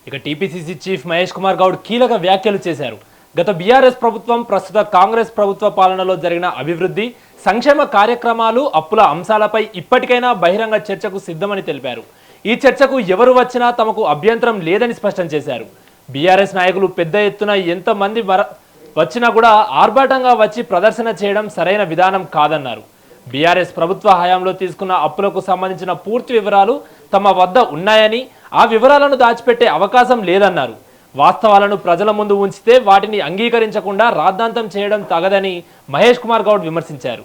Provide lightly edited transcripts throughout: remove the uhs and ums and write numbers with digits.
ఇక TPCC chief Mahesh Kumar Goud కీలక వ్యాఖ్యలు చేశారు. గత బీఆర్ఎస్ ప్రభుత్వం, ప్రస్తుత కాంగ్రెస్ ప్రభుత్వ పాలనలో జరిగిన అభివృద్ధి, సంక్షేమ కార్యక్రమాలు, అప్పుల అంశాలపై ఇప్పటికైనా బహిరంగ చర్చకు సిద్ధమని తెలిపారు. ఈ చర్చకు ఎవరు వచ్చినా తమకు అభ్యంతరం లేదని స్పష్టం చేశారు. బీఆర్ఎస్ నాయకులు పెద్ద ఎత్తున ఎంతమంది వచ్చినా కూడా ఆర్భాటంగా వచ్చి ప్రదర్శన చేయడం సరైన విధానం కాదన్నారు. బీఆర్ఎస్ ప్రభుత్వ హయాంలో తీసుకున్న అప్పులకు సంబంధించిన పూర్తి వివరాలు తమ వద్ద ఉన్నాయని, ఆ వివరాలను దాచిపెట్టే అవకాశం లేదన్నారు. వాస్తవాలను ప్రజల ముందు ఉంచితే వాటిని అంగీకరించకుండా రాద్ధాంతం చేయడం తగదని మహేష్ కుమార్ గౌడ్ విమర్శించారు.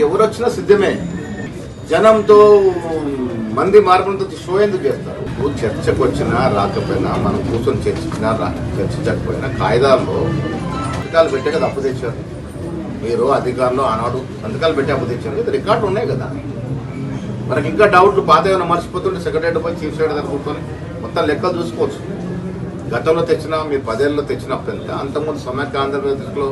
ఎవరు వచ్చినా సిద్ధమే. జనంతో మంది మార్గంతో షో ఎందుకు చేస్తారు? చర్చకు వచ్చినా రాకపోయినా, మనం కూర్చొని చర్చించకపోయినా కాయిదాల్లో సంతకాలు పెట్టే కదా అప్పు తెచ్చారు. మీరు అధికారులు ఆనాడు సంతకాలు పెట్టి అప్పు తెచ్చారు కదా, రికార్డులు ఉన్నాయి కదా. మనకి ఇంకా డౌట్లు పాత ఏమైనా మర్చిపోతుంటే సెక్రటరీ పోయి చీఫ్ సెక్రటరీ కూర్చొని మొత్తం లెక్కలు చూసుకోవచ్చు. గతంలో తెచ్చిన, మీరు 10 ఏళ్ళలో తెచ్చిన అప్పు ఎంత, అంతకుముందు సమైక్య ఆంధ్రప్రదేశ్లో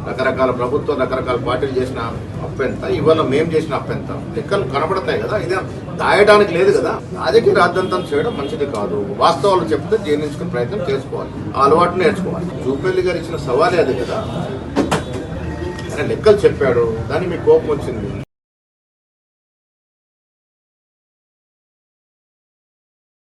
రకరకాల ప్రభుత్వం, రకరకాల పార్టీలు చేసిన అప్పు ఎంత, ఇవాళ మేము చేసిన అప్పు ఎంత, లెక్కలు కనబడతాయి కదా. ఇదే దాయడానికి లేదు కదా. రాజకీయ రాద్ధాంతం చేయడం మంచిది కాదు. వాస్తవాలు చెప్తే జీర్ణించుకునే ప్రయత్నం చేసుకోవాలి, ఆ అలవాటు నేర్చుకోవాలి. జూపల్లి గారు ఇచ్చిన సవాలే అది కదా. ఆయన లెక్కలు చెప్పాడు, దాన్ని మీకు కోపం వచ్చింది.